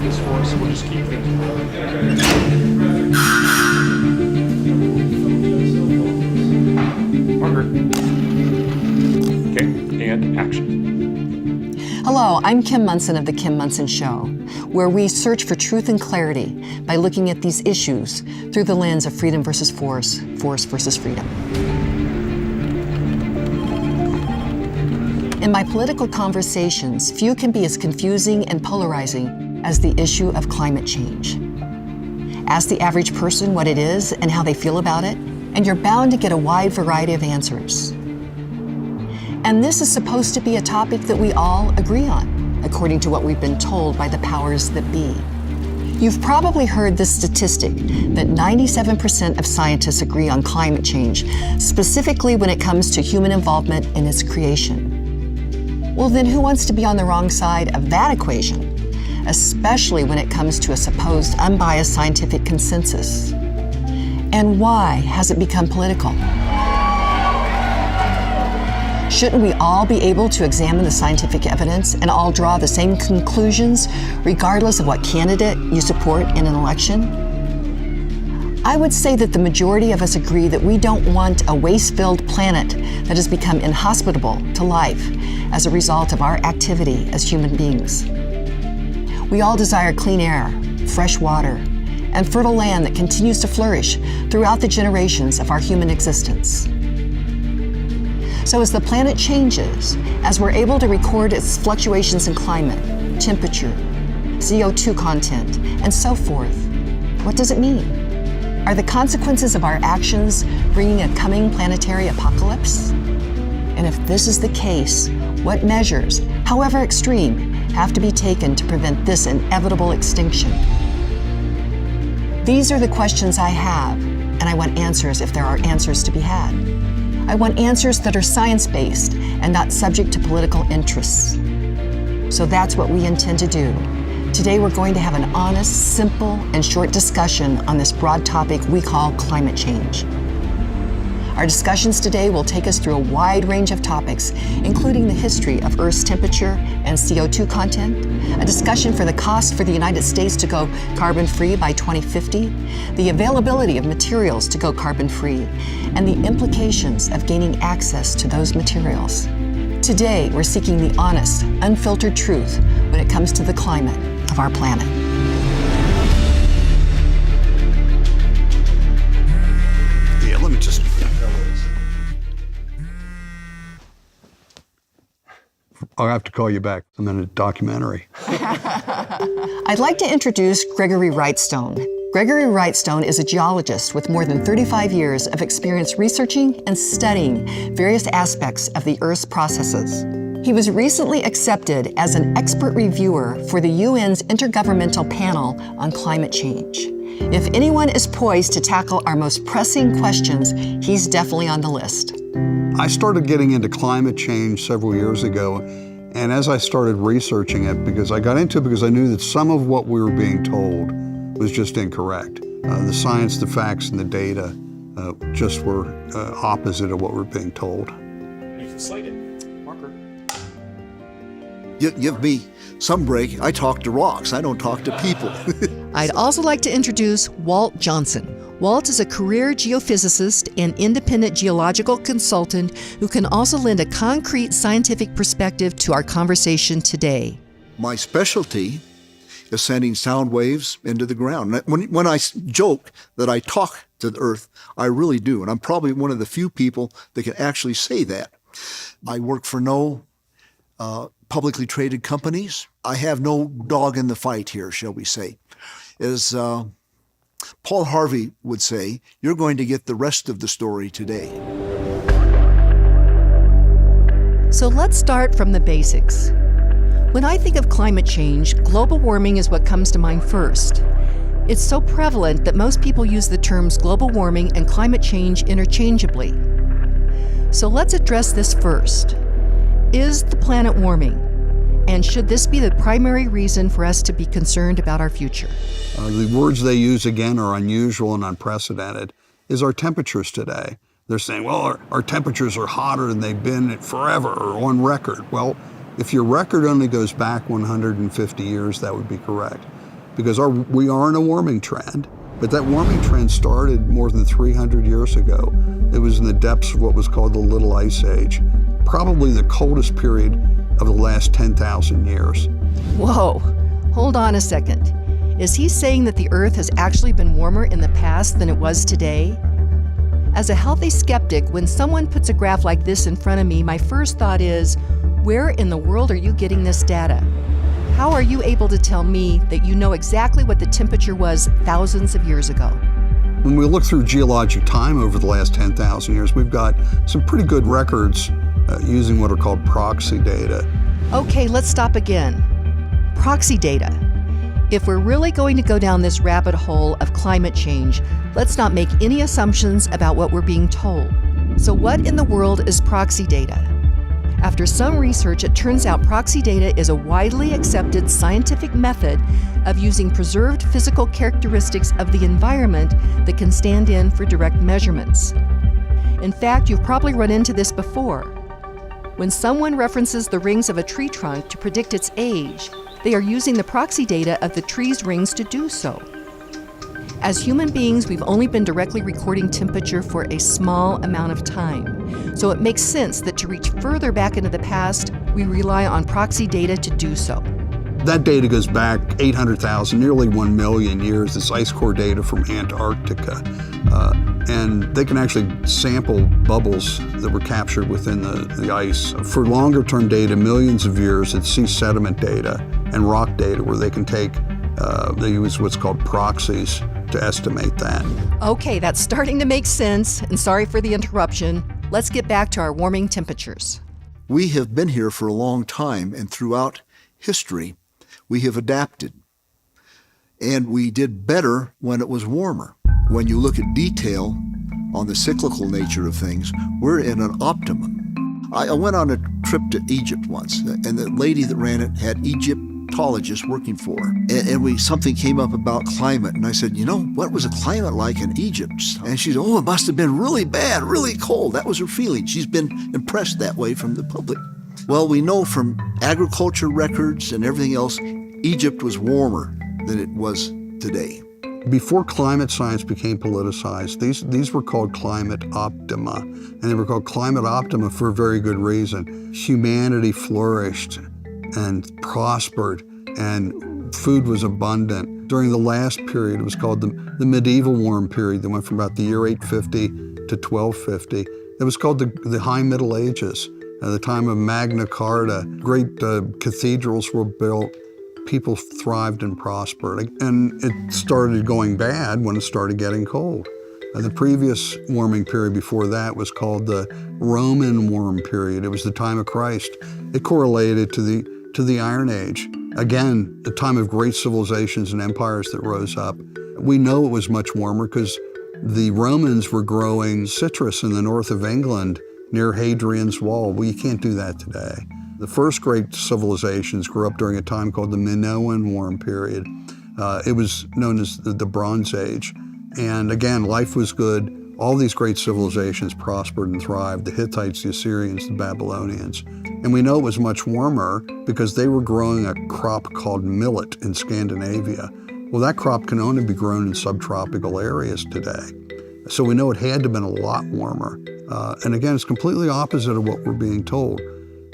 this for us, so we'll just keep things moving. Margaret. Okay, and action. Hello, I'm Kim Monson of The Kim Monson Show, where we search for truth and clarity by looking at these issues through the lens of freedom versus force, force versus freedom. In my political conversations, few can be as confusing and polarizing as the issue of climate change. Ask the average person what it is and how they feel about it, and you're bound to get a wide variety of answers. And this is supposed to be a topic that we all agree on, according to what we've been told by the powers that be. You've probably heard this statistic that 97% of scientists agree on climate change, specifically when it comes to human involvement in its creation. Well, then who wants to be on the wrong side of that equation, especially when it comes to a supposed unbiased scientific consensus? And why has it become political? Shouldn't we all be able to examine the scientific evidence and all draw the same conclusions, regardless of what candidate you support in an election? I would say that the majority of us agree that we don't want a waste-filled planet that has become inhospitable to life as a result of our activity as human beings. We all desire clean air, fresh water, and fertile land that continues to flourish throughout the generations of our human existence. So as the planet changes, as we're able to record its fluctuations in climate, temperature, CO2 content, and so forth, what does it mean? Are the consequences of our actions bringing a coming planetary apocalypse? And if this is the case, what measures, however extreme, have to be taken to prevent this inevitable extinction? These are the questions I have, and I want answers if there are answers to be had. I want answers that are science-based and not subject to political interests. So that's what we intend to do. Today we're going to have an honest, simple, and short discussion on this broad topic we call climate change. Our discussions today will take us through a wide range of topics, including the history of Earth's temperature and CO2 content, a discussion for the cost for the United States to go carbon-free by 2050, the availability of materials to go carbon-free, and the implications of gaining access to those materials. Today, we're seeking the honest, unfiltered truth when it comes to the climate of our planet. Yeah, let me just... I'll have to call you back. I'm in a documentary. I'd like to introduce Gregory Wrightstone. Gregory Wrightstone is a geologist with more than 35 years of experience researching and studying various aspects of the Earth's processes. He was recently accepted as an expert reviewer for the UN's Intergovernmental Panel on Climate Change. If anyone is poised to tackle our most pressing questions, he's definitely on the list. I started getting into climate change several years ago, and as I started researching it, because I got into it because I knew that some of what we were being told was just incorrect. The science, the facts, and the data just were opposite of what we're being told. You can slate it. Marker. Give me some break. I talk to rocks. I don't talk to people. I'd also like to introduce Walt Johnson. Walt is a career geophysicist and independent geological consultant who can also lend a concrete scientific perspective to our conversation today. My specialty is sending sound waves into the ground. When I joke that I talk to the earth, I really do. And I'm probably one of the few people that can actually say that. I work for no publicly traded companies. I have no dog in the fight here, shall we say. As Paul Harvey would say, you're going to get the rest of the story today. So let's start from the basics. When I think of climate change, global warming is what comes to mind first. It's so prevalent that most people use the terms global warming and climate change interchangeably. So let's address this first. Is the planet warming? And should this be the primary reason for us to be concerned about our future? The words they use again are unusual and unprecedented. Is our temperatures today? They're saying, well, our temperatures are hotter than they've been forever or on record. Well, if your record only goes back 150 years, that would be correct. because we are in a warming trend. But that warming trend started more than 300 years ago. It was in the depths of what was called the Little Ice Age, probably the coldest period of the last 10,000 years. Whoa, hold on a second. Is he saying that the Earth has actually been warmer in the past than it was today? As a healthy skeptic, when someone puts a graph like this in front of me, my first thought is, where in the world are you getting this data? How are you able to tell me that you know exactly what the temperature was thousands of years ago? When we look through geologic time over the last 10,000 years, we've got some pretty good records using what are called proxy data. Okay, let's stop again. Proxy data. If we're really going to go down this rabbit hole of climate change, let's not make any assumptions about what we're being told. So what in the world is proxy data? After some research, it turns out proxy data is a widely accepted scientific method of using preserved physical characteristics of the environment that can stand in for direct measurements. In fact, you've probably run into this before. When someone references the rings of a tree trunk to predict its age, they are using the proxy data of the tree's rings to do so. As human beings, we've only been directly recording temperature for a small amount of time. So it makes sense that to reach further back into the past, we rely on proxy data to do so. That data goes back 800,000, nearly 1 million years. It's ice core data from Antarctica. And they can actually sample bubbles that were captured within the ice. For longer term data, millions of years, it's sea sediment data and rock data where they can take, they use what's called proxies to estimate that. Okay, that's starting to make sense, and sorry for the interruption. Let's get back to our warming temperatures. We have been here for a long time, and throughout history, we have adapted. And we did better when it was warmer. When you look at detail on the cyclical nature of things, we're in an optimum. I went on a trip to Egypt once, and the lady that ran it had Egyptologists working for her. And something came up about climate, and I said, what was the climate like in Egypt? And she said, it must have been really bad, really cold. That was her feeling. She's been impressed that way from the public. Well, we know from agriculture records and everything else, Egypt was warmer than it was today. Before climate science became politicized, these were called climate optima, and they were called climate optima for a very good reason. Humanity flourished and prospered, and food was abundant. During the last period, it was called the medieval warm period that went from about the year 850 to 1250. It was called the High Middle Ages. At the time of Magna Carta, great cathedrals were built. People thrived and prospered. And it started going bad when it started getting cold. The previous warming period before that was called the Roman warm period. It was the time of Christ. It correlated to the Iron Age. Again, the time of great civilizations and empires that rose up. We know it was much warmer because the Romans were growing citrus in the north of England near Hadrian's Wall. Well, you can't do that today. The first great civilizations grew up during a time called the Minoan warm period. It was known as the Bronze Age. And again, life was good. All these great civilizations prospered and thrived, the Hittites, the Assyrians, the Babylonians. And we know it was much warmer because they were growing a crop called millet in Scandinavia. Well, that crop can only be grown in subtropical areas today. So we know it had to have been a lot warmer. And again, it's completely opposite of what we're being told.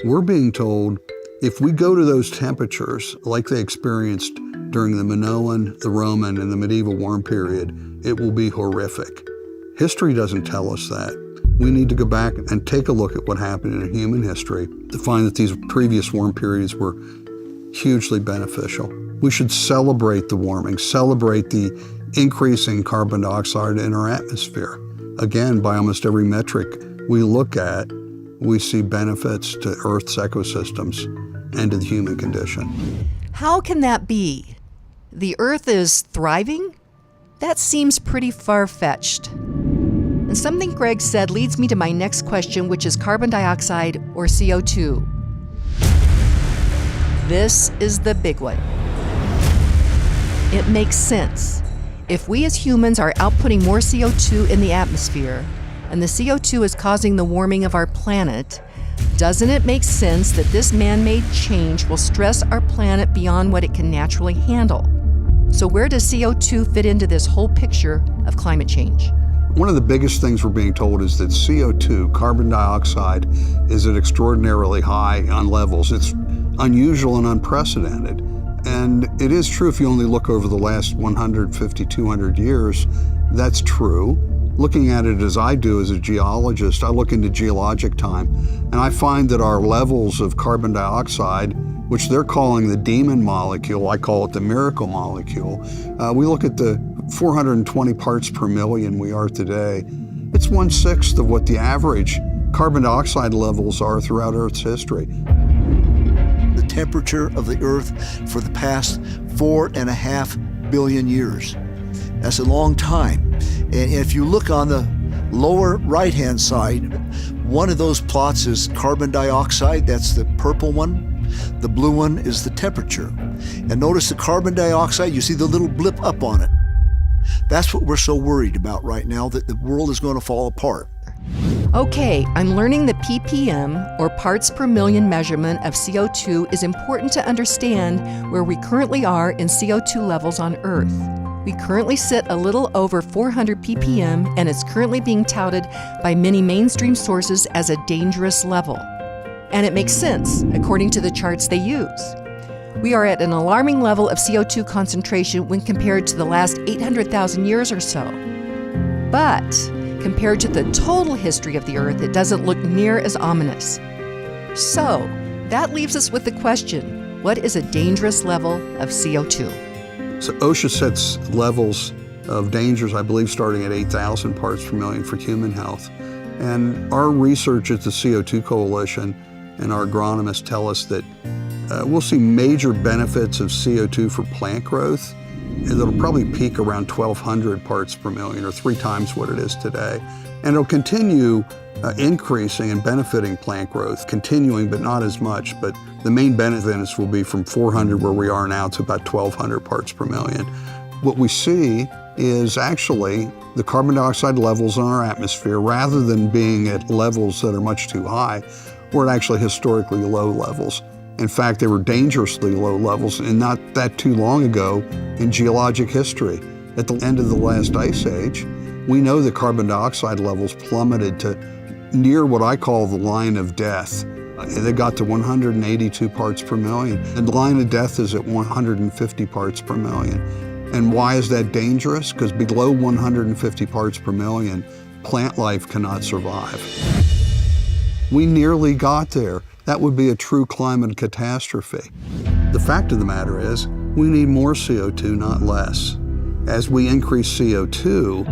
We're being told if we go to those temperatures like they experienced during the Minoan, the Roman, and the medieval warm period, it will be horrific. History doesn't tell us that. We need to go back and take a look at what happened in human history to find that these previous warm periods were hugely beneficial. We should celebrate the warming, celebrate the increasing carbon dioxide in our atmosphere. Again, by almost every metric we look at, we see benefits to Earth's ecosystems and to the human condition. How can that be? The Earth is thriving? That seems pretty far-fetched. And something Greg said leads me to my next question, which is carbon dioxide or CO2. This is the big one. It makes sense. If we as humans are outputting more CO2 in the atmosphere, and the CO2 is causing the warming of our planet, doesn't it make sense that this man-made change will stress our planet beyond what it can naturally handle? So where does CO2 fit into this whole picture of climate change? One of the biggest things we're being told is that CO2, carbon dioxide, is at extraordinarily high on levels. It's unusual and unprecedented. And it is true if you only look over the last 150, 200 years, that's true. Looking at it as I do as a geologist, I look into geologic time, and I find that our levels of carbon dioxide, which they're calling the demon molecule, I call it the miracle molecule, we look at the 420 parts per million we are today. It's 1/6 of what the average carbon dioxide levels are throughout Earth's history. The temperature of the Earth for the past 4.5 billion years. That's a long time. And if you look on the lower right-hand side, one of those plots is carbon dioxide, that's the purple one. The blue one is the temperature. And notice the carbon dioxide, you see the little blip up on it. That's what we're so worried about right now, that the world is going to fall apart. Okay, I'm learning the ppm, or parts per million measurement of CO2, is important to understand where we currently are in CO2 levels on Earth. We currently sit a little over 400 ppm, and it's currently being touted by many mainstream sources as a dangerous level. And it makes sense, according to the charts they use. We are at an alarming level of CO2 concentration when compared to the last 800,000 years or so. But compared to the total history of the Earth, it doesn't look near as ominous. So that leaves us with the question, what is a dangerous level of CO2? So OSHA sets levels of dangers, I believe, starting at 8,000 parts per million for human health. And our research at the CO2 Coalition and our agronomists tell us that we'll see major benefits of CO2 for plant growth. It'll probably peak around 1,200 parts per million, or 3 times what it is today. And it'll continue increasing and benefiting plant growth, continuing but not as much. But the main benefits will be from 400 where we are now to about 1,200 parts per million. What we see is actually the carbon dioxide levels in our atmosphere, rather than being at levels that are much too high, we're at actually historically low levels. In fact, they were dangerously low levels, and not that too long ago in geologic history. At the end of the last ice age, we know that carbon dioxide levels plummeted to near what I call the line of death. They got to 182 parts per million. And the line of death is at 150 parts per million. And why is that dangerous? Because below 150 parts per million, plant life cannot survive. We nearly got there. That would be a true climate catastrophe. The fact of the matter is, we need more CO2, not less. As we increase CO2,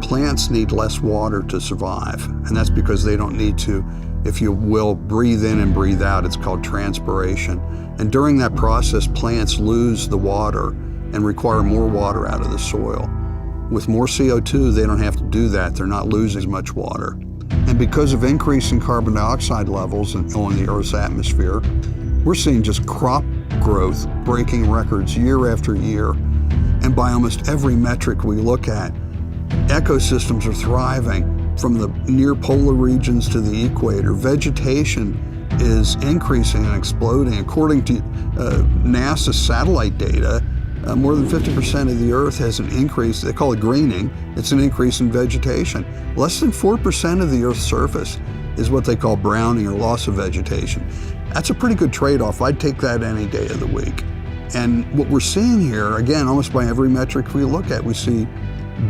plants need less water to survive. And that's because they don't need to, if you will, breathe in and breathe out. It's called transpiration. And during that process, plants lose the water and require more water out of the soil. With more CO2, they don't have to do that. They're not losing as much water. And because of increasing carbon dioxide levels in the Earth's atmosphere, we're seeing just crop growth breaking records year after year. And by almost every metric we look at, ecosystems are thriving from the near polar regions to the equator. Vegetation is increasing and exploding. According to NASA satellite data, more than 50% of the Earth has an increase, they call it greening, it's an increase in vegetation. Less than 4% of the Earth's surface is what they call browning or loss of vegetation. That's a pretty good trade-off. I'd take that any day of the week. And what we're seeing here, again, almost by every metric we look at, we see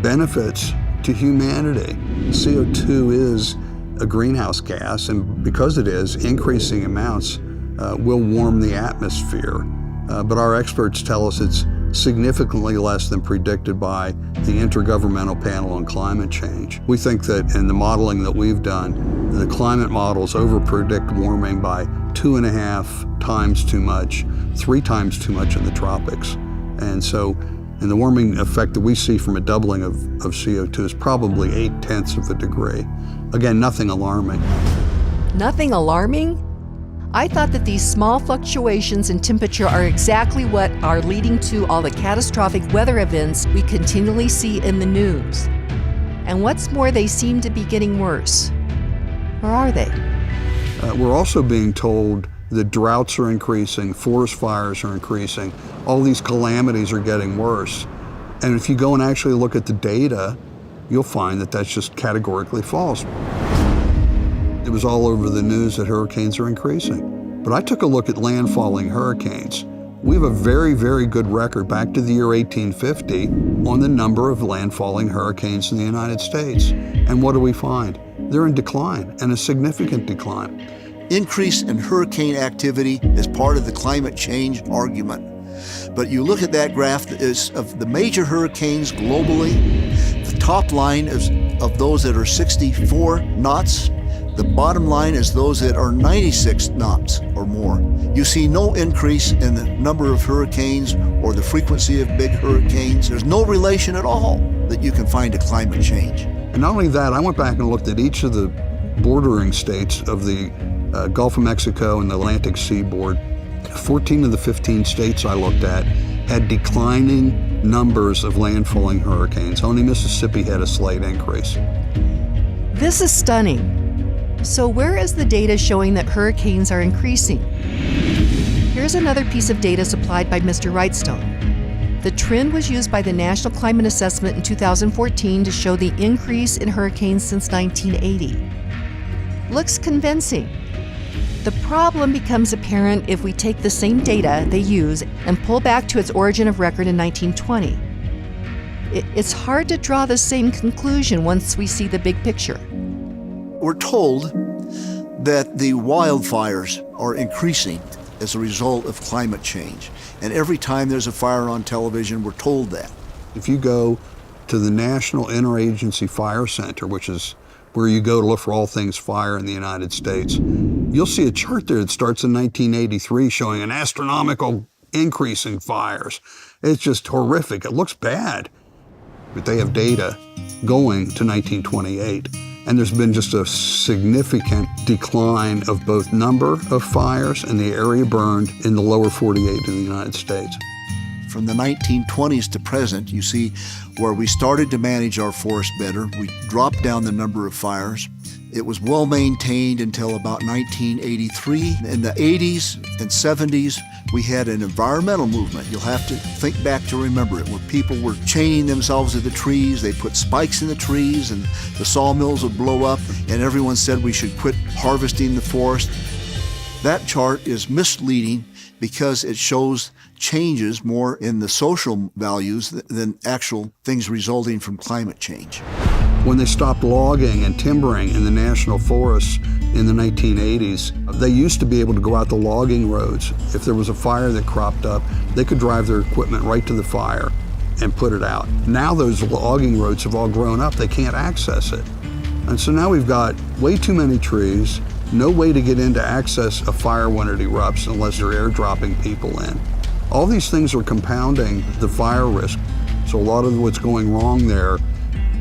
benefits to humanity. CO2 is a greenhouse gas, and because it is, increasing amounts will warm the atmosphere. But our experts tell us it's significantly less than predicted by the Intergovernmental Panel on Climate Change. We think that in the modeling that we've done, the climate models overpredict warming by 2.5 times too much, 3 times too much in the tropics. And so, and the warming effect that we see from a doubling of CO2 is probably 0.8 of a degree. Again, nothing alarming. Nothing alarming? I thought that these small fluctuations in temperature are exactly what are leading to all the catastrophic weather events we continually see in the news. And what's more, they seem to be getting worse. Or are they? We're also being told The droughts are increasing, forest fires are increasing, all these calamities are getting worse. And if you go and actually look at the data, you'll find that that's just categorically false. It was all over the news that hurricanes are increasing. But I took a look at landfalling hurricanes. We have a very, very good record back to the year 1850 on the number of landfalling hurricanes in the United States. And what do we find? They're in decline, and a significant decline. Increase in hurricane activity is part of the climate change argument. But you look at that graph that is of the major hurricanes globally, the top line is of those that are 64 knots. The bottom line is those that are 96 knots or more. You see no increase in the number of hurricanes or the frequency of big hurricanes. There's no relation at all that you can find to climate change. And not only that, I went back and looked at each of the bordering states of the Gulf of Mexico and the Atlantic seaboard. 14 of the 15 states I looked at had declining numbers of landfalling hurricanes. Only Mississippi had a slight increase. This is stunning. So where is the data showing that hurricanes are increasing? Here's another piece of data supplied by Mr. Wrightstone. The trend was used by the National Climate Assessment in 2014 to show the increase in hurricanes since 1980. Looks convincing. The problem becomes apparent if we take the same data they use and pull back to its origin of record in 1920. It's hard to draw the same conclusion once we see the big picture. We're told that the wildfires are increasing as a result of climate change. And every time there's a fire on television, we're told that. If you go to the National Interagency Fire Center, which is where you go to look for all things fire in the United States, you'll see a chart there that starts in 1983 showing an astronomical increase in fires. It's just horrific. It looks bad. But they have data going to 1928. And there's been just a significant decline of both number of fires and the area burned in the lower 48 in the United States. From the 1920s to present, you see where we started to manage our forest better. We dropped down the number of fires. It was well maintained until about 1983. In the 80s and 70s, we had an environmental movement. You'll have to think back to remember it, where people were chaining themselves to the trees. They put spikes in the trees and the sawmills would blow up, and everyone said we should quit harvesting the forest. That chart is misleading because it shows changes more in the social values than actual things resulting from climate change. When they stopped logging and timbering in the national forests in the 1980s, they used to be able to go out the logging roads. If there was a fire that cropped up, they could drive their equipment right to the fire and put it out. Now those logging roads have all grown up. They can't access it. And so now we've got way too many trees, no way to get in to access a fire when it erupts unless you're airdropping people in. All these things are compounding the fire risk. So a lot of what's going wrong there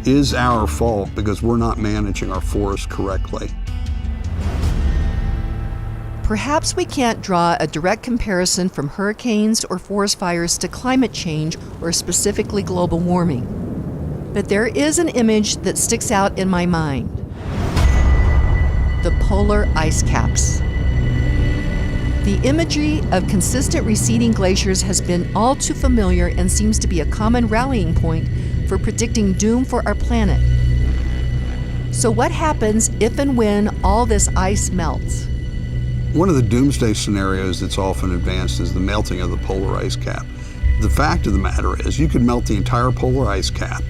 is our fault because we're not managing our forests correctly. Perhaps we can't draw a direct comparison from hurricanes or forest fires to climate change or specifically global warming. But there is an image that sticks out in my mind. The polar ice caps. The imagery of consistent receding glaciers has been all too familiar and seems to be a common rallying point for predicting doom for our planet. So what happens if and when all this ice melts? One of the doomsday scenarios that's often advanced is the melting of the polar ice cap. The fact of the matter is you could melt the entire polar ice cap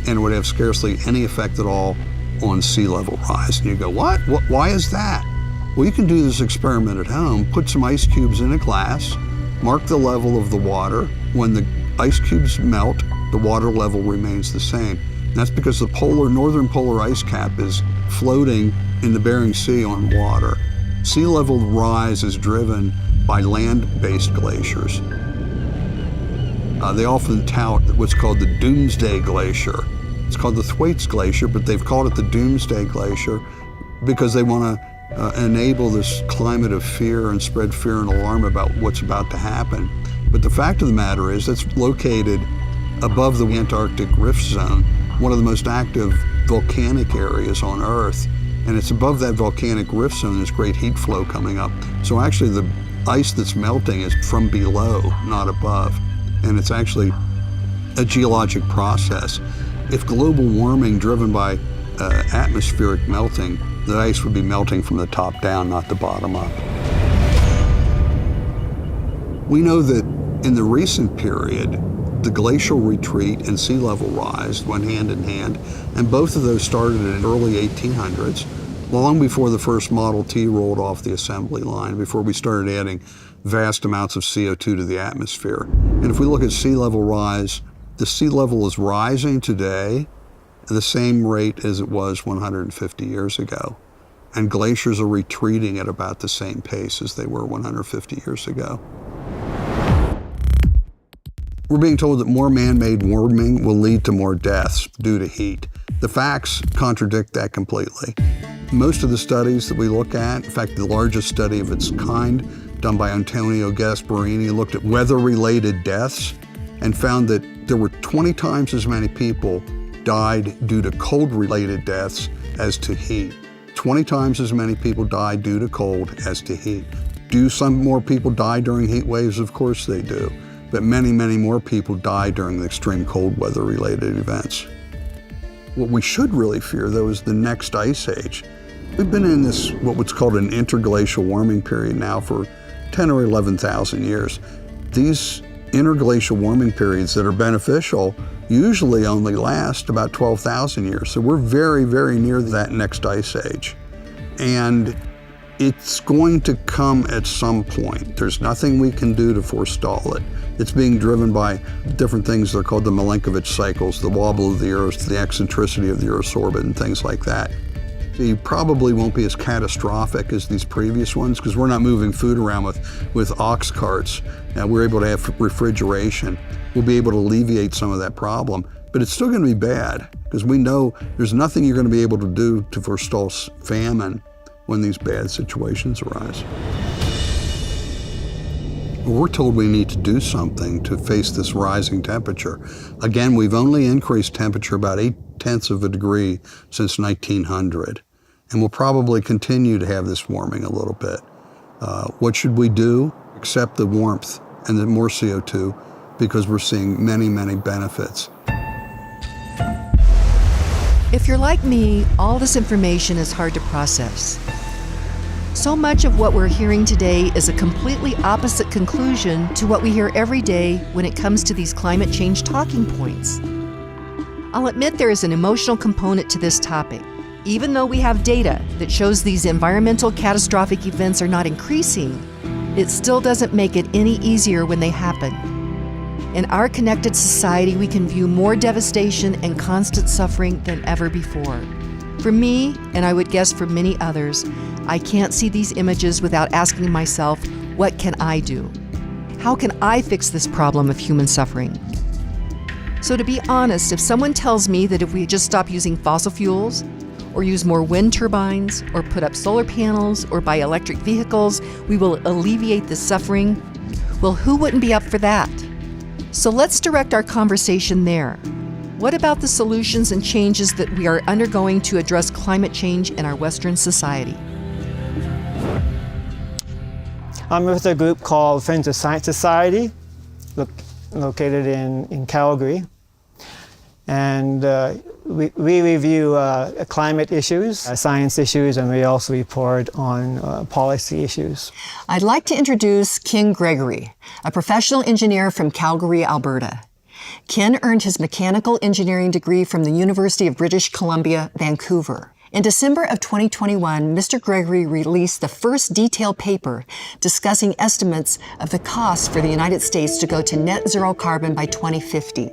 and it would have scarcely any effect at all on sea level rise. And you go, what? Why is that? Well, you can do this experiment at home. Put some ice cubes in a glass, mark the level of the water. When the ice cubes melt, the water level remains the same. And that's because the northern polar ice cap is floating in the Bering Sea on water. Sea level rise is driven by land-based glaciers. They often tout what's called the Doomsday Glacier. It's called the Thwaites Glacier, but they've called it the Doomsday Glacier because they want to enable this climate of fear and spread fear and alarm about what's about to happen. But the fact of the matter is that's located above the Antarctic Rift Zone, one of the most active volcanic areas on Earth. And it's above that volcanic rift zone, this great heat flow coming up. So actually the ice that's melting is from below, not above. And it's actually a geologic process. If global warming driven by atmospheric melting, the ice would be melting from the top down, not the bottom up. We know that in the recent period, the glacial retreat and sea level rise went hand in hand, and both of those started in the early 1800s, long before the first Model T rolled off the assembly line, before we started adding vast amounts of CO2 to the atmosphere. And if we look at sea level rise, the sea level is rising today at the same rate as it was 150 years ago. And glaciers are retreating at about the same pace as they were 150 years ago. We're being told that more man-made warming will lead to more deaths due to heat. The facts contradict that completely. Most of the studies that we look at, in fact, the largest study of its kind, done by Antonio Gasparini, looked at weather-related deaths and found that there were 20 times as many people died due to cold-related deaths as to heat. 20 times as many people died due to cold as to heat. Do some more people die during heat waves? Of course they do. But many, many more people die during the extreme cold weather-related events. What we should really fear, though, is the next ice age. We've been in this, what's called an interglacial warming period now for 10 or 11,000 years. These interglacial warming periods that are beneficial usually only last about 12,000 years. So we're very, very near that next ice age. And it's going to come at some point. There's nothing we can do to forestall it. It's being driven by different things. They're called the Milankovitch cycles, the wobble of the Earth, the eccentricity of the Earth's orbit, and things like that. You probably won't be as catastrophic as these previous ones because we're not moving food around with ox carts. Now we're able to have refrigeration. We'll be able to alleviate some of that problem, but it's still going to be bad because we know there's nothing you're going to be able to do to forestall famine when these bad situations arise. We're told we need to do something to face this rising temperature. Again, we've only increased temperature about 0.8 of a degree since 1900, and we'll probably continue to have this warming a little bit. What should we do? Accept the warmth and the more CO2 because we're seeing many, many benefits. If you're like me, all this information is hard to process. So much of what we're hearing today is a completely opposite conclusion to what we hear every day when it comes to these climate change talking points. I'll admit there is an emotional component to this topic. Even though we have data that shows these environmental catastrophic events are not increasing, it still doesn't make it any easier when they happen. In our connected society, we can view more devastation and constant suffering than ever before. For me, and I would guess for many others, I can't see these images without asking myself, what can I do? How can I fix this problem of human suffering? So to be honest, if someone tells me that if we just stop using fossil fuels, or use more wind turbines, or put up solar panels, or buy electric vehicles, we will alleviate the suffering, well, who wouldn't be up for that? So let's direct our conversation there. What about the solutions and changes that we are undergoing to address climate change in our Western society? I'm with a group called Friends of Science Society, located in Calgary. And we review climate issues, science issues, and we also report on policy issues. I'd like to introduce Ken Gregory, a professional engineer from Calgary, Alberta. Ken earned his mechanical engineering degree from the University of British Columbia, Vancouver. In December of 2021, Mr. Gregory released the first detailed paper discussing estimates of the cost for the United States to go to net zero carbon by 2050.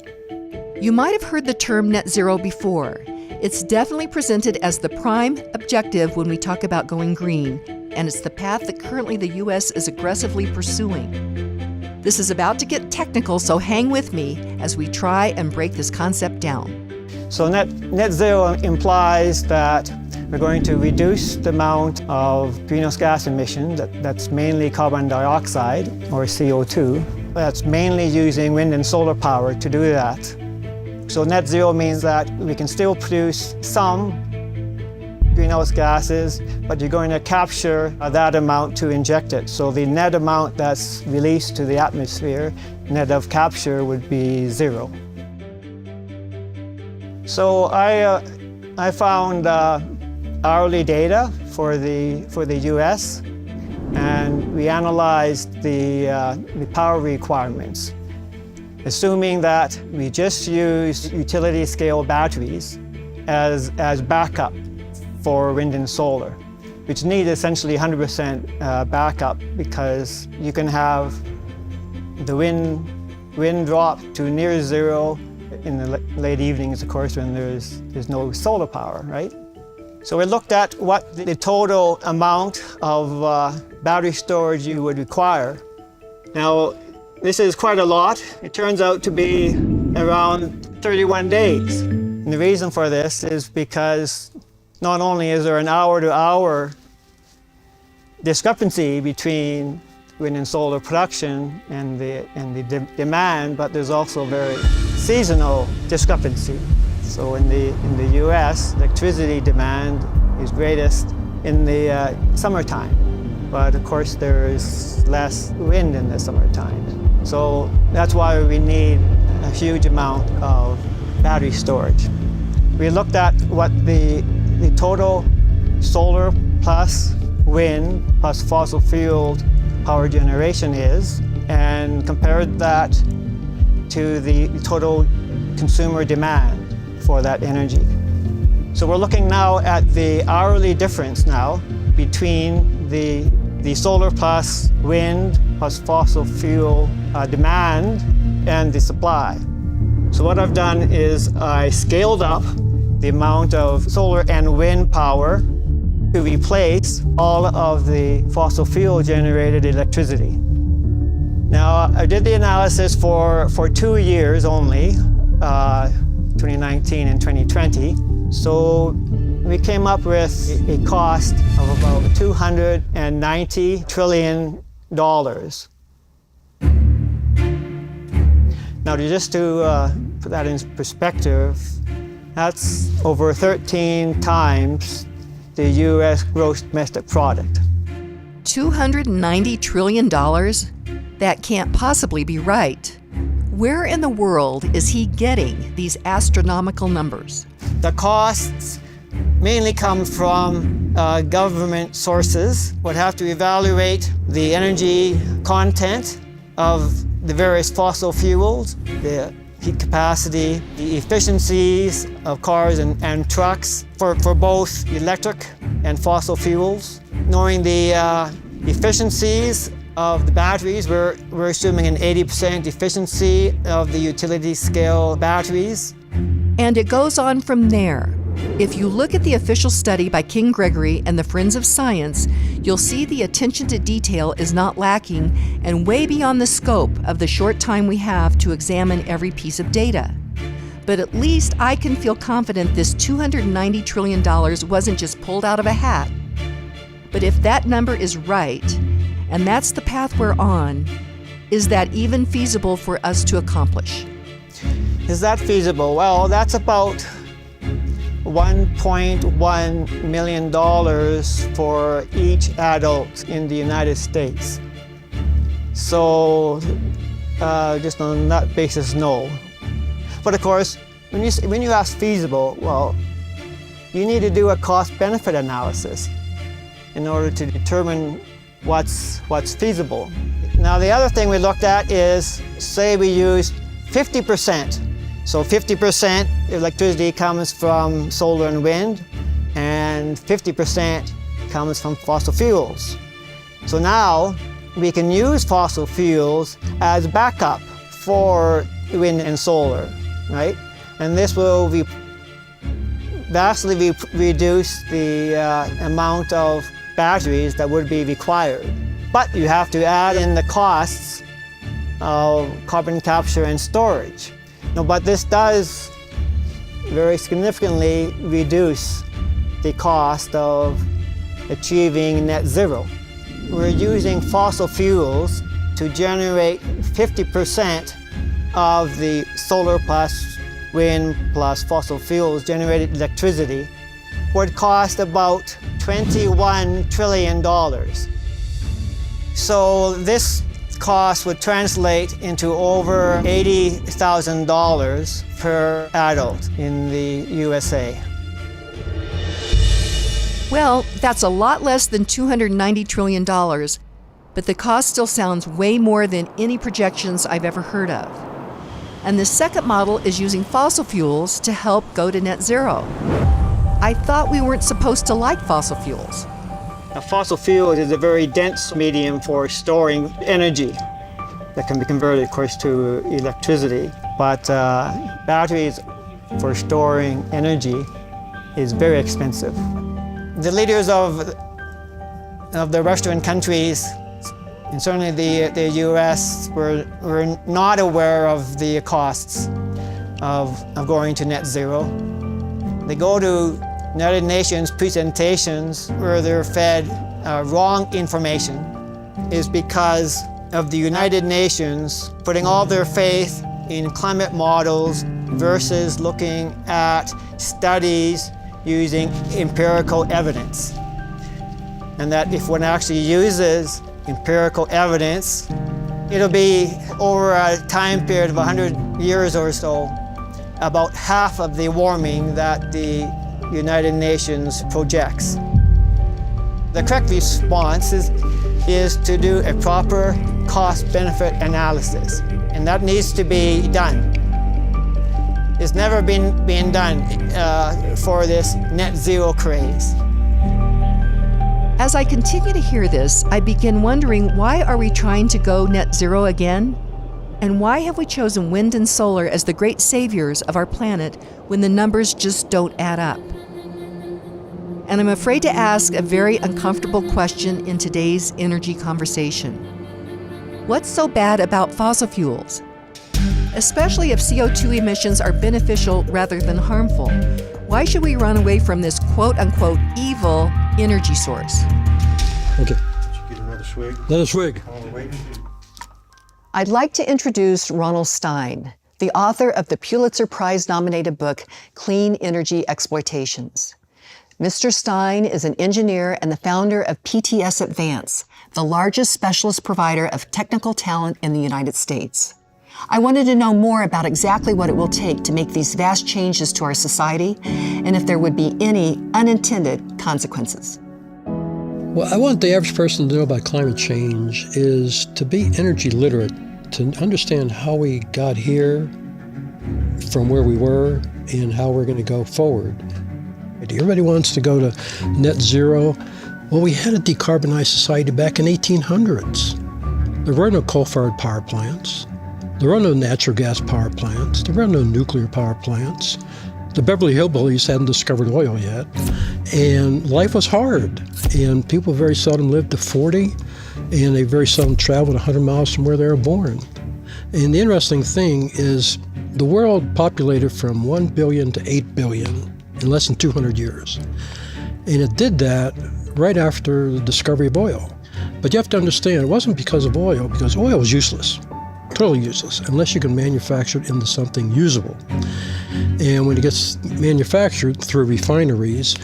You might have heard the term net zero before. It's definitely presented as the prime objective when we talk about going green, and it's the path that currently the U.S. is aggressively pursuing. This is about to get technical, so hang with me as we try and break this concept down. So net zero implies that we're going to reduce the amount of greenhouse gas emission, that's mainly carbon dioxide, or CO2. That's mainly using wind and solar power to do that. So net zero means that we can still produce some greenhouse gases, but you're going to capture that amount to inject it. So the net amount that's released to the atmosphere, net of capture, would be 0. So I found hourly data for the U.S. and we analyzed the power requirements, assuming that we just use utility scale batteries as backup for wind and solar, which need essentially 100% backup because you can have the wind drop to near 0 in the late evenings, of course, when there's no solar power, right? So we looked at what the total amount of battery storage you would require. Now, this is quite a lot. It turns out to be around 31 days. And the reason for this is because not only is there an hour-to-hour discrepancy between wind and solar production and the demand, but there's also very seasonal discrepancy. So in the U.S., electricity demand is greatest in the summertime, but of course there is less wind in the summertime. So that's why we need a huge amount of battery storage. We looked at what the total solar plus wind plus fossil fuel power generation is and compared that to the total consumer demand for that energy. So we're looking now at the hourly difference now between the solar plus wind plus fossil fuel demand and the supply. So what I've done is I scaled up the amount of solar and wind power to replace all of the fossil fuel generated electricity. Now, I did the analysis for 2 years only, 2019 and 2020. So we came up with a cost of about $290 trillion. Now, just to put that in perspective, that's over 13 times the U.S. gross domestic product. $290 trillion? That can't possibly be right. Where in the world is he getting these astronomical numbers? The costs mainly come from government sources. Would have to evaluate the energy content of the various fossil fuels, the heat capacity, the efficiencies of cars and trucks for both electric and fossil fuels. Knowing the efficiencies of the batteries, we're assuming an 80% efficiency of the utility scale batteries. And it goes on from there. If you look at the official study by King Gregory and the Friends of Science, you'll see the attention to detail is not lacking and way beyond the scope of the short time we have to examine every piece of data. But at least I can feel confident this $290 trillion wasn't just pulled out of a hat. But if that number is right, and that's the path we're on, is that even feasible for us to accomplish? Is that feasible? Well, that's about $1.1 million for each adult in the United States. So just on that basis, no. But of course, when you ask feasible, well, you need to do a cost-benefit analysis in order to determine what's feasible. Now, the other thing we looked at is, say we used 50%. So 50% electricity comes from solar and wind, and 50% comes from fossil fuels. So now we can use fossil fuels as backup for wind and solar, right? And this will vastly reduce the amount of batteries that would be required. But you have to add in the costs of carbon capture and storage. No, but this does very significantly reduce the cost of achieving net zero. We're using fossil fuels to generate 50% of the solar plus wind plus fossil fuels generated electricity, would cost about $21 trillion. So this cost would translate into over $80,000 per adult in the USA. Well, that's a lot less than $290 trillion, but the cost still sounds way more than any projections I've ever heard of. And the second model is using fossil fuels to help go to net zero. I thought we weren't supposed to like fossil fuels. A fossil fuel is a very dense medium for storing energy that can be converted, of course, to electricity. But batteries for storing energy is very expensive. The leaders of the Western countries, and certainly the US, were not aware of the costs of going to net zero. They go to United Nations presentations where they're fed wrong information. Is because of the United Nations putting all their faith in climate models versus looking at studies using empirical evidence. And that if one actually uses empirical evidence, it'll be over a time period of 100 years or so, about half of the warming that the United Nations projects. The correct response is to do a proper cost-benefit analysis, and that needs to be done. It's never been done for this net zero craze. As I continue to hear this, I begin wondering, why are we trying to go net zero again? And why have we chosen wind and solar as the great saviors of our planet when the numbers just don't add up? And I'm afraid to ask a very uncomfortable question in today's energy conversation. What's so bad about fossil fuels? Especially if CO2 emissions are beneficial rather than harmful, why should we run away from this quote-unquote evil energy source? Okay. Get another swig. Another swig. While we're waiting. I'd like to introduce Ronald Stein, the author of the Pulitzer Prize-nominated book, Clean Energy Exploitations. Mr. Stein is an engineer and the founder of PTS Advance, the largest specialist provider of technical talent in the United States. I wanted to know more about exactly what it will take to make these vast changes to our society and if there would be any unintended consequences. What I want the average person to know about climate change is to be energy literate, to understand how we got here from where we were and how we're going to go forward. Everybody wants to go to net zero. Well, we had a decarbonized society back in 1800s. There were no coal-fired power plants. There were no natural gas power plants. There were no nuclear power plants. The Beverly Hillbillies hadn't discovered oil yet. And life was hard. And people very seldom lived to 40, and they very seldom traveled 100 miles from where they were born. And the interesting thing is the world populated from 1 billion to 8 billion in less than 200 years. And it did that right after the discovery of oil. But you have to understand, it wasn't because of oil, because oil was useless. Totally useless, unless you can manufacture it into something usable. And when it gets manufactured through refineries,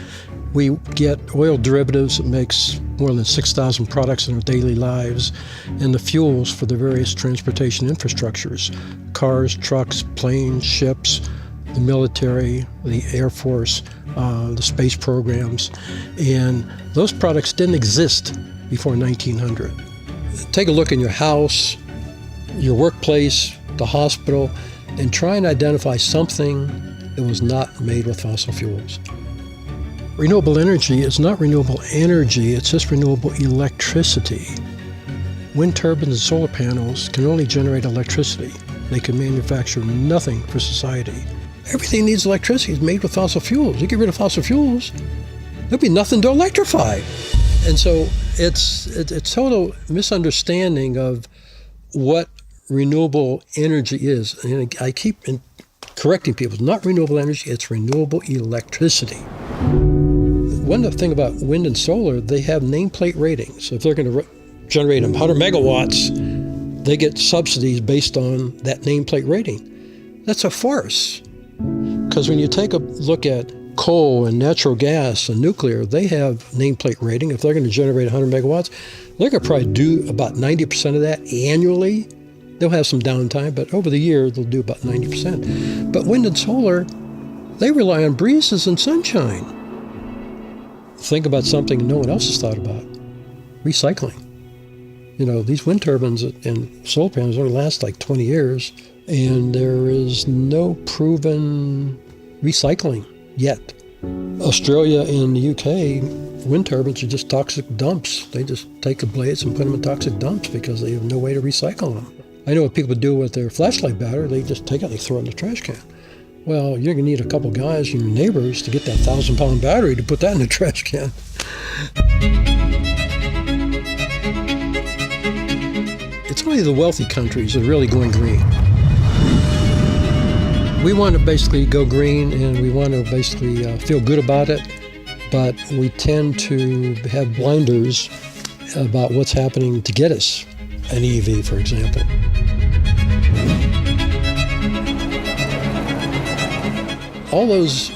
we get oil derivatives that makes more than 6,000 products in our daily lives, and the fuels for the various transportation infrastructures, cars, trucks, planes, ships, the military, the Air Force, the space programs. And those products didn't exist before 1900. Take a look in your house, your workplace, the hospital, and try and identify something that was not made with fossil fuels. Renewable energy is not renewable energy, it's just renewable electricity. Wind turbines and solar panels can only generate electricity. They can manufacture nothing for society. Everything needs electricity. It's made with fossil fuels. You get rid of fossil fuels, there'll be nothing to electrify. And so it's total misunderstanding of what renewable energy is. And I keep correcting people. It's not renewable energy, it's renewable electricity. One thing about wind and solar, they have nameplate ratings. So if they're going to generate 100 megawatts, they get subsidies based on that nameplate rating. That's a farce. Because when you take a look at coal and natural gas and nuclear, they have nameplate rating. If they're going to generate 100 megawatts, they're going to probably do about 90% of that annually. They'll have some downtime, but over the year, they'll do about 90%. But wind and solar, they rely on breezes and sunshine. Think about something no one else has thought about: recycling. These wind turbines and solar panels only last like 20 years, and there is no proven recycling yet. Australia and the UK, wind turbines are just toxic dumps. They just take the blades and put them in toxic dumps because they have no way to recycle them. I know what people do with their flashlight battery. They just take it and they throw it in the trash can. Well, you're going to need a couple guys and your neighbors to get that 1,000-pound battery to put that in the trash can. It's only the wealthy countries that are really going green. We want to basically go green, and we want to basically feel good about it, but we tend to have blinders about what's happening to get us an EV, for example. All those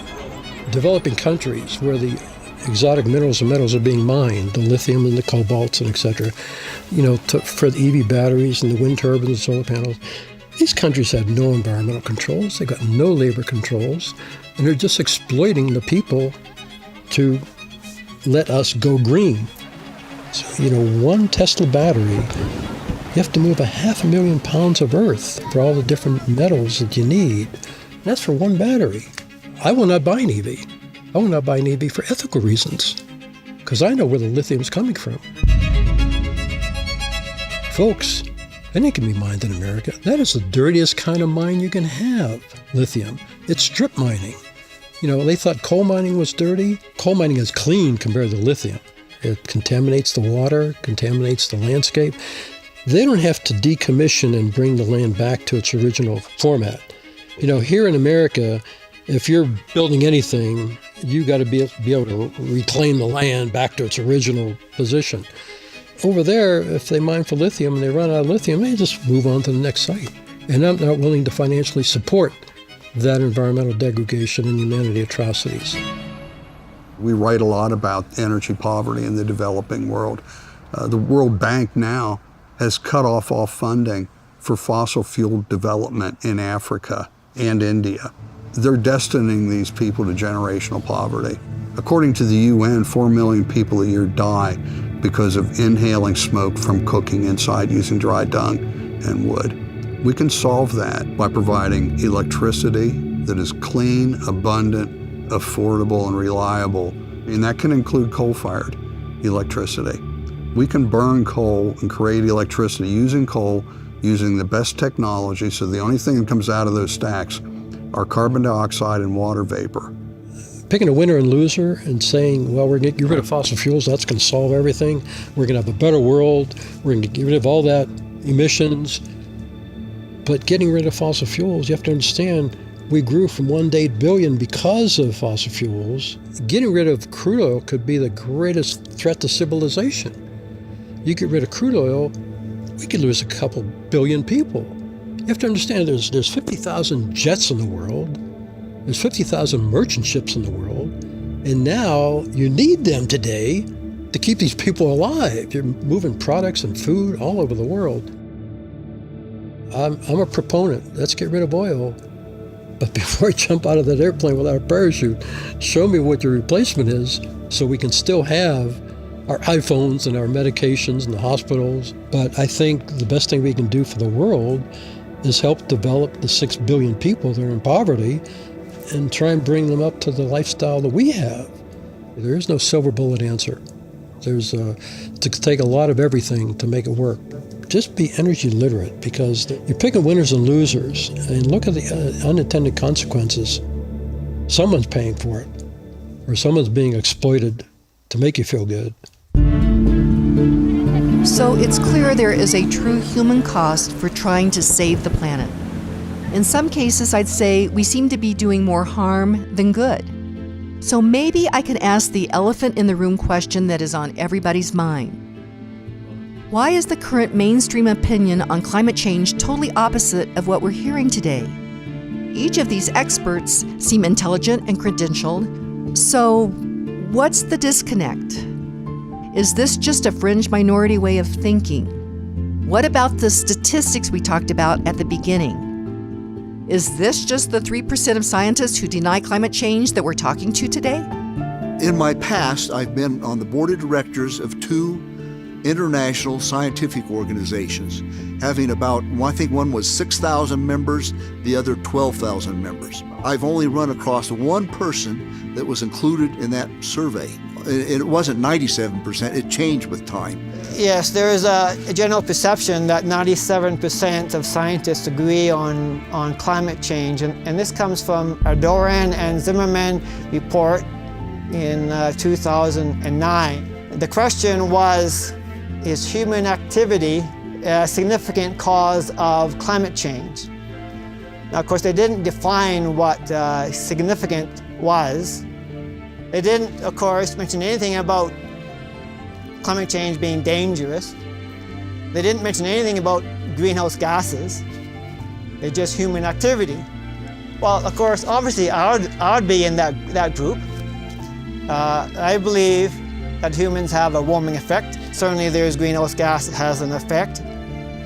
developing countries where the exotic minerals and metals are being mined, the lithium and the cobalts and et cetera, for the EV batteries and the wind turbines and solar panels, these countries have no environmental controls. They've got no labor controls, and they're just exploiting the people to let us go green. So, one Tesla battery, you have to move 500,000 pounds of earth for all the different metals that you need. That's for one battery. I will not buy an EV. I will not buy an EV for ethical reasons, because I know where the lithium is coming from. Folks, it can be mined in America. That is the dirtiest kind of mine you can have, lithium. It's strip mining. They thought coal mining was dirty. Coal mining is clean compared to lithium. It contaminates the water, contaminates the landscape. They don't have to decommission and bring the land back to its original format. Here in America, if you're building anything, you got to be able to reclaim the land back to its original position. Over there, if they mine for lithium and they run out of lithium, they just move on to the next site. And I'm not willing to financially support that environmental degradation and humanity atrocities. We write a lot about energy poverty in the developing world. The World Bank now has cut off all funding for fossil fuel development in Africa and India. They're destining these people to generational poverty. According to the UN, 4 million people a year die because of inhaling smoke from cooking inside using dry dung and wood. We can solve that by providing electricity that is clean, abundant, affordable, and reliable. And that can include coal-fired electricity. We can burn coal and create electricity using coal, using the best technology, so the only thing that comes out of those stacks are carbon dioxide and water vapor. Picking a winner and loser and saying, well, we're going to get rid of fossil fuels, that's going to solve everything. We're going to have a better world. We're going to get rid of all that emissions. But getting rid of fossil fuels, you have to understand, we grew from 1 to 8 billion because of fossil fuels. Getting rid of crude oil could be the greatest threat to civilization. You get rid of crude oil, we could lose a couple billion people. You have to understand there's 50,000 jets in the world. There's 50,000 merchant ships in the world. And now you need them today to keep these people alive. You're moving products and food all over the world. I'm a proponent. Let's get rid of oil. But before I jump out of that airplane without a parachute, show me what your replacement is so we can still have our iPhones and our medications in the hospitals. But I think the best thing we can do for the world is help develop the 6 billion people that are in poverty and try and bring them up to the lifestyle that we have. There is no silver bullet answer. There's to take a lot of everything to make it work. Just be energy literate, because you're picking winners and losers, and look at the unintended consequences. Someone's paying for it, or someone's being exploited to make you feel good. So it's clear there is a true human cost for trying to save the planet. In some cases, I'd say we seem to be doing more harm than good. So maybe I can ask the elephant in the room question that is on everybody's mind. Why is the current mainstream opinion on climate change totally opposite of what we're hearing today? Each of these experts seem intelligent and credentialed, So, what's the disconnect? Is this just a fringe minority way of thinking? What about the statistics we talked about at the beginning? Is this just the 3% of scientists who deny climate change that we're talking to today? In my past, I've been on the board of directors of 2 international scientific organizations, having about, I think one was 6,000 members, the other 12,000 members. I've only run across one person that was included in that survey. It wasn't 97%, it changed with time. Yes, there is a general perception that 97% of scientists agree on climate change, and this comes from a Doran and Zimmerman report in 2009. The question was, is human activity a significant cause of climate change? Now, of course, they didn't define what significant was. They didn't, of course, mention anything about climate change being dangerous. They didn't mention anything about greenhouse gases. It's just human activity. Well, of course, obviously, I would be in that group. I believe that humans have a warming effect. Certainly there's greenhouse gas that has an effect.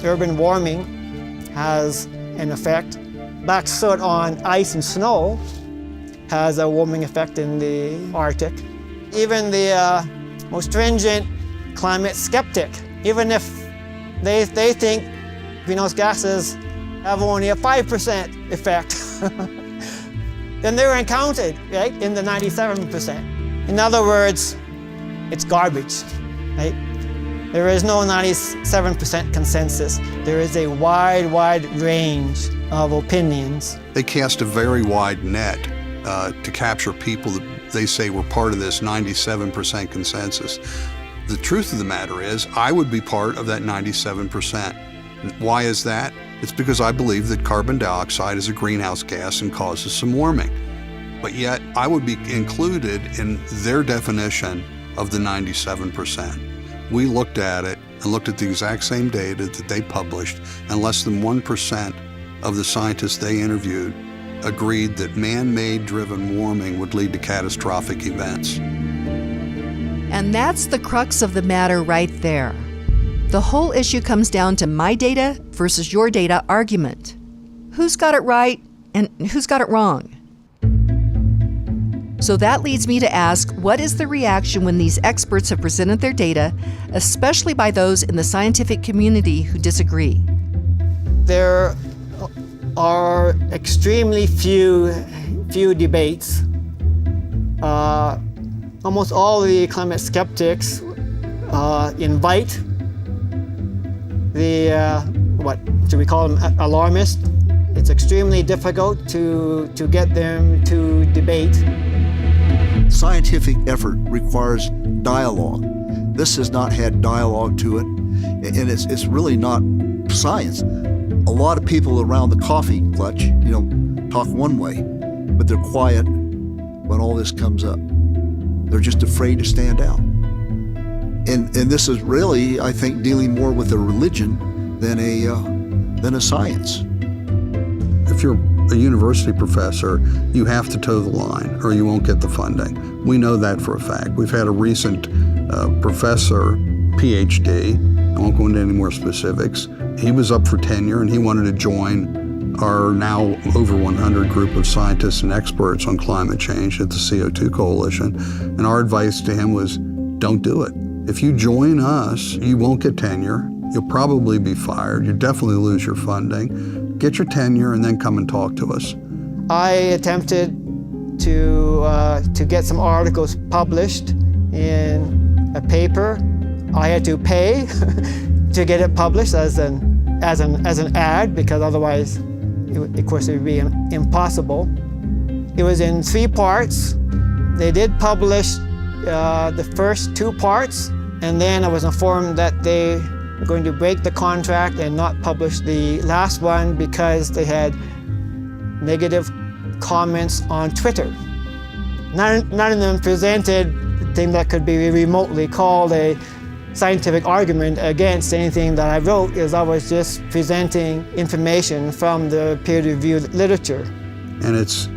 Urban warming has an effect. Black soot on ice and snow has a warming effect in the Arctic. Even the most stringent climate skeptic, even if they think greenhouse gases have only a 5% effect, then they were counted, right, in the 97%. In other words, it's garbage, right? There is no 97% consensus. There is a wide range of opinions. They cast a very wide net to capture people that they say were part of this 97% consensus. The truth of the matter is, I would be part of that 97%. Why is that? It's because I believe that carbon dioxide is a greenhouse gas and causes some warming. But yet, I would be included in their definition of the 97%. We looked at it and looked at the exact same data that they published, and less than 1% of the scientists they interviewed agreed that man-made driven warming would lead to catastrophic events. And that's the crux of the matter right there. The whole issue comes down to my data versus your data argument. Who's got it right and who's got it wrong? So that leads me to ask, what is the reaction when these experts have presented their data, especially by those in the scientific community who disagree? There are extremely few debates. Almost all the climate skeptics invite the, what should we call them, alarmists. It's extremely difficult to get them to debate. Scientific effort requires dialogue. This has not had dialogue to it, and it's really not science. A lot of people around the coffee clutch, talk one way, but they're quiet when all this comes up. They're just afraid to stand out. And this is really, I think, dealing more with a religion than a science. If you're a university professor, you have to toe the line or you won't get the funding. We know that for a fact. We've had a recent professor, PhD, I won't go into any more specifics. He was up for tenure and he wanted to join our now over 100 group of scientists and experts on climate change at the CO2 Coalition. And our advice to him was, don't do it. If you join us, you won't get tenure. You'll probably be fired. You'll definitely lose your funding. Get your tenure and then come and talk to us. I attempted to get some articles published in a paper. I had to pay to get it published as an ad, because otherwise, of course, it would be impossible. It was in 3 parts. They did publish the first 2 parts, and then I was informed that they were going to break the contract and not publish the last one because they had negative comments on Twitter. None of them presented the thing that could be remotely called a scientific argument against anything that I wrote, is I was just presenting information from the peer-reviewed literature. And it's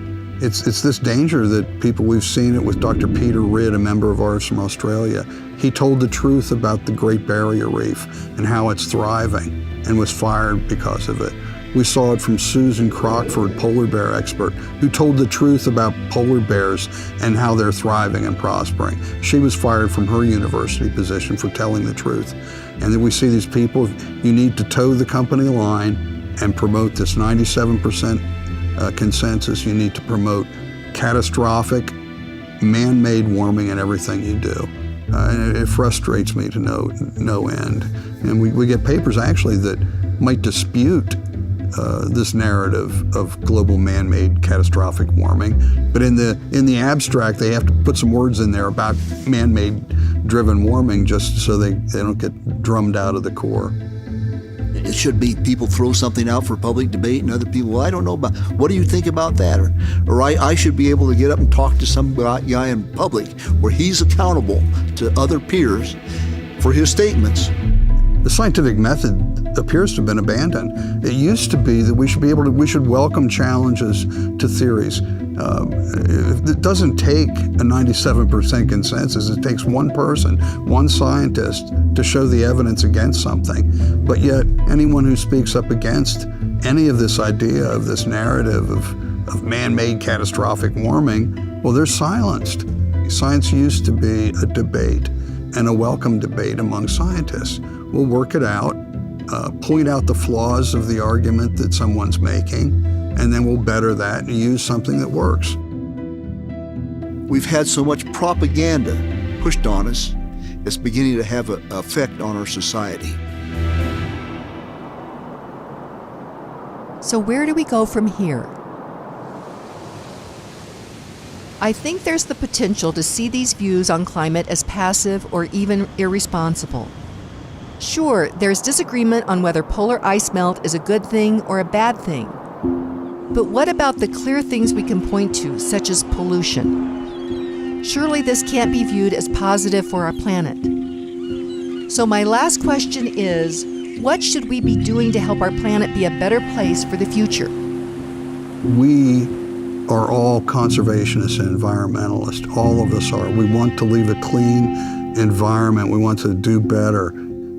It's this danger that we've seen it with Dr. Peter Ridd, a member of ours from Australia. He told the truth about the Great Barrier Reef and how it's thriving and was fired because of it. We saw it from Susan Crockford, polar bear expert, who told the truth about polar bears and how they're thriving and prospering. She was fired from her university position for telling the truth. And then we see these people, you need to toe the company line and promote this 97% consensus. You need to promote catastrophic, man-made warming in everything you do. And it frustrates me to no end. And we get papers actually that might dispute this narrative of global man-made catastrophic warming, but in the abstract they have to put some words in there about man-made driven warming just so they don't get drummed out of the core. It should be people throw something out for public debate and other people, well, I don't know about, what do you think about that? Or I should be able to get up and talk to some guy in public where he's accountable to other peers for his statements. The scientific method appears to have been abandoned. It used to be that we should welcome challenges to theories. It doesn't take a 97% consensus. It takes one person, one scientist, to show the evidence against something. But yet, anyone who speaks up against any of this idea, of this narrative of man-made catastrophic warming, well, they're silenced. Science used to be a debate, and a welcome debate among scientists. We'll work it out, point out the flaws of the argument that someone's making, and then we'll better that and use something that works. We've had so much propaganda pushed on us, it's beginning to have an effect on our society. So where do we go from here? I think there's the potential to see these views on climate as passive or even irresponsible. Sure, there's disagreement on whether polar ice melt is a good thing or a bad thing. But what about the clear things we can point to, such as pollution? Surely this can't be viewed as positive for our planet. So my last question is, what should we be doing to help our planet be a better place for the future? We are all conservationists and environmentalists. All of us are. We want to leave a clean environment. We want to do better.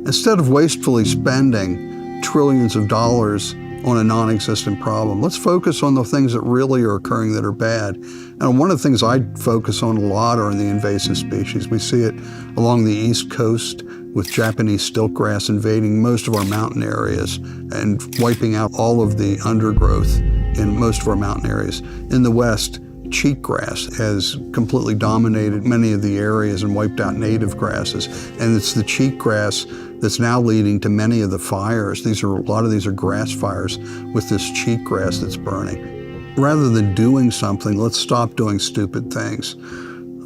Instead of wastefully spending trillions of dollars on a non-existent problem, let's focus on the things that really are occurring that are bad. And one of the things I focus on a lot are the invasive species. We see it along the East Coast with Japanese stiltgrass invading most of our mountain areas and wiping out all of the undergrowth in most of our mountain areas. In the West, cheatgrass has completely dominated many of the areas and wiped out native grasses. And it's the cheatgrass that's now leading to many of the fires. A lot of these are grass fires with this cheatgrass that's burning. Rather than doing something, let's stop doing stupid things.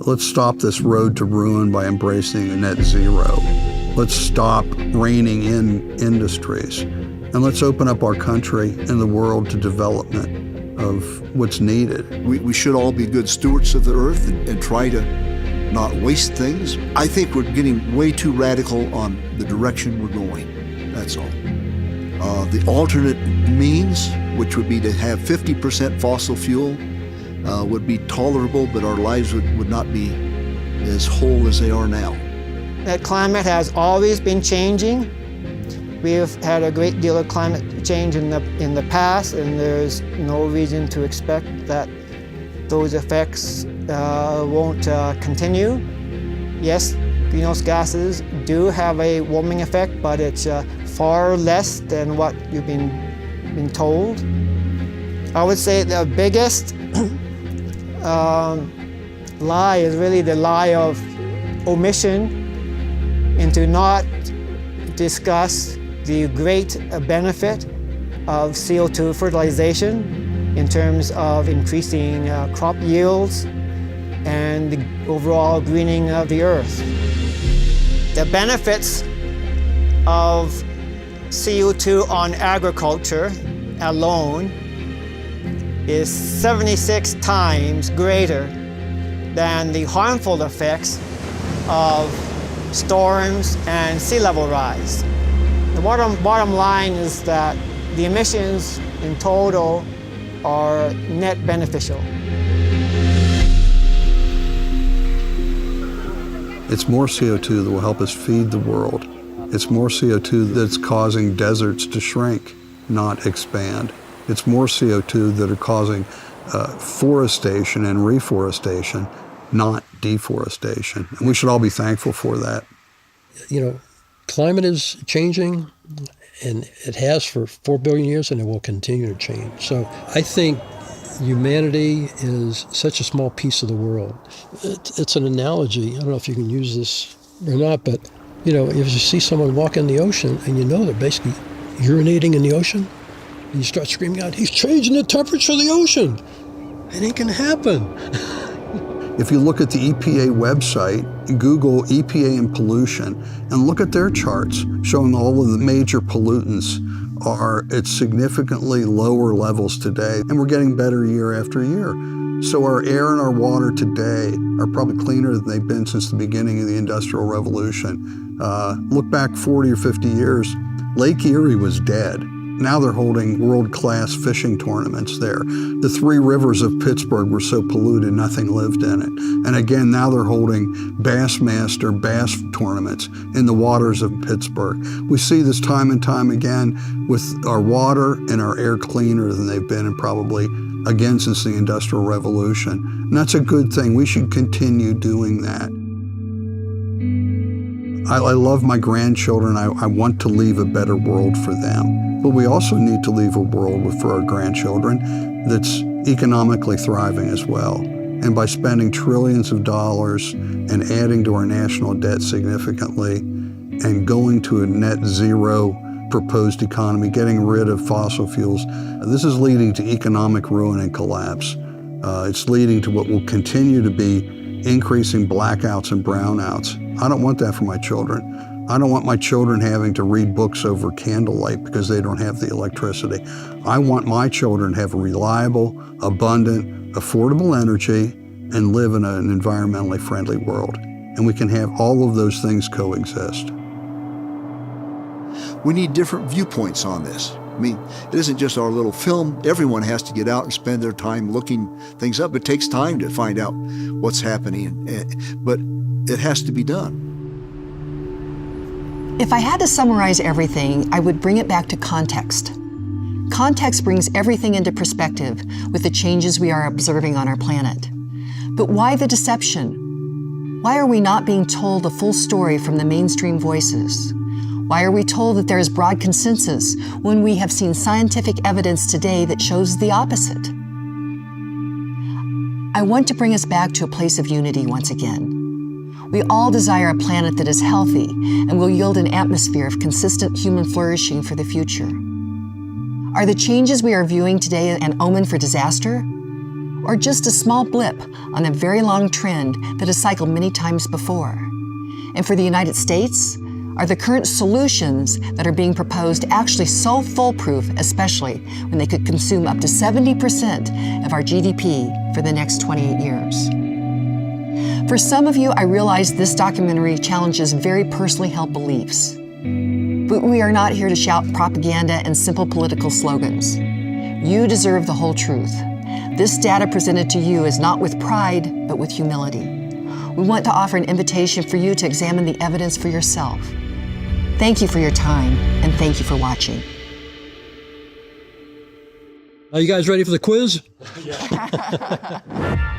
Let's stop this road to ruin by embracing a net zero. Let's stop reining in industries. And let's open up our country and the world to development of what's needed. We should all be good stewards of the earth and try to not waste things. I think we're getting way too radical on the direction we're going. That's all. The alternate means, which would be to have 50% fossil fuel, would be tolerable, but our lives would not be as whole as they are now. That climate has always been changing. We've had a great deal of climate change in the past, and there's no reason to expect that those effects won't continue. Yes, greenhouse gases do have a warming effect, but it's far less than what you've been told. I would say the biggest lie is really the lie of omission, and to not discuss the great benefit of CO2 fertilization in terms of increasing crop yields and the overall greening of the earth. The benefits of CO2 on agriculture alone is 76 times greater than the harmful effects of storms and sea level rise. The bottom line is that the emissions in total are net beneficial. It's more CO2 that will help us feed the world. It's more CO2 that's causing deserts to shrink, not expand. It's more CO2 that are causing forestation and reforestation, not deforestation. And we should all be thankful for that. You know, climate is changing, and it has for 4 billion years, and it will continue to change. So I think humanity is such a small piece of the world. It's an analogy. I don't know if you can use this or not, but you know, if you see someone walk in the ocean and you know they're basically urinating in the ocean, and you start screaming out, "He's changing the temperature of the ocean!" It ain't gonna happen. If you look at the EPA website, Google EPA and pollution, and look at their charts showing all of the major pollutants are at significantly lower levels today, and we're getting better year after year. So our air and our water today are probably cleaner than they've been since the beginning of the Industrial Revolution. Look back 40 or 50 years, Lake Erie was dead. Now they're holding world-class fishing tournaments there. The 3 rivers of Pittsburgh were so polluted, nothing lived in it. And again, now they're holding Bassmaster bass tournaments in the waters of Pittsburgh. We see this time and time again with our water and our air cleaner than they've been, and probably again since the Industrial Revolution. And that's a good thing. We should continue doing that. I love my grandchildren. I want to leave a better world for them. But we also need to leave a world for our grandchildren that's economically thriving as well. And by spending trillions of dollars and adding to our national debt significantly and going to a net zero proposed economy, getting rid of fossil fuels, this is leading to economic ruin and collapse. It's leading to what will continue to be increasing blackouts and brownouts. I don't want that for my children. I don't want my children having to read books over candlelight because they don't have the electricity. I want my children to have reliable, abundant, affordable energy and live in an environmentally friendly world. And we can have all of those things coexist. We need different viewpoints on this. I mean, it isn't just our little film. Everyone has to get out and spend their time looking things up. It takes time to find out what's happening, but it has to be done. If I had to summarize everything, I would bring it back to context. Context brings everything into perspective with the changes we are observing on our planet. But why the deception? Why are we not being told the full story from the mainstream voices? Why are we told that there is broad consensus when we have seen scientific evidence today that shows the opposite? I want to bring us back to a place of unity once again. We all desire a planet that is healthy and will yield an atmosphere of consistent human flourishing for the future. Are the changes we are viewing today an omen for disaster? Or just a small blip on a very long trend that has cycled many times before? And for the United States, are the current solutions that are being proposed actually so foolproof, especially when they could consume up to 70% of our GDP for the next 28 years? For some of you, I realize this documentary challenges very personally held beliefs. But we are not here to shout propaganda and simple political slogans. You deserve the whole truth. This data presented to you is not with pride, but with humility. We want to offer an invitation for you to examine the evidence for yourself. Thank you for your time, and thank you for watching. Are you guys ready for the quiz? Yeah.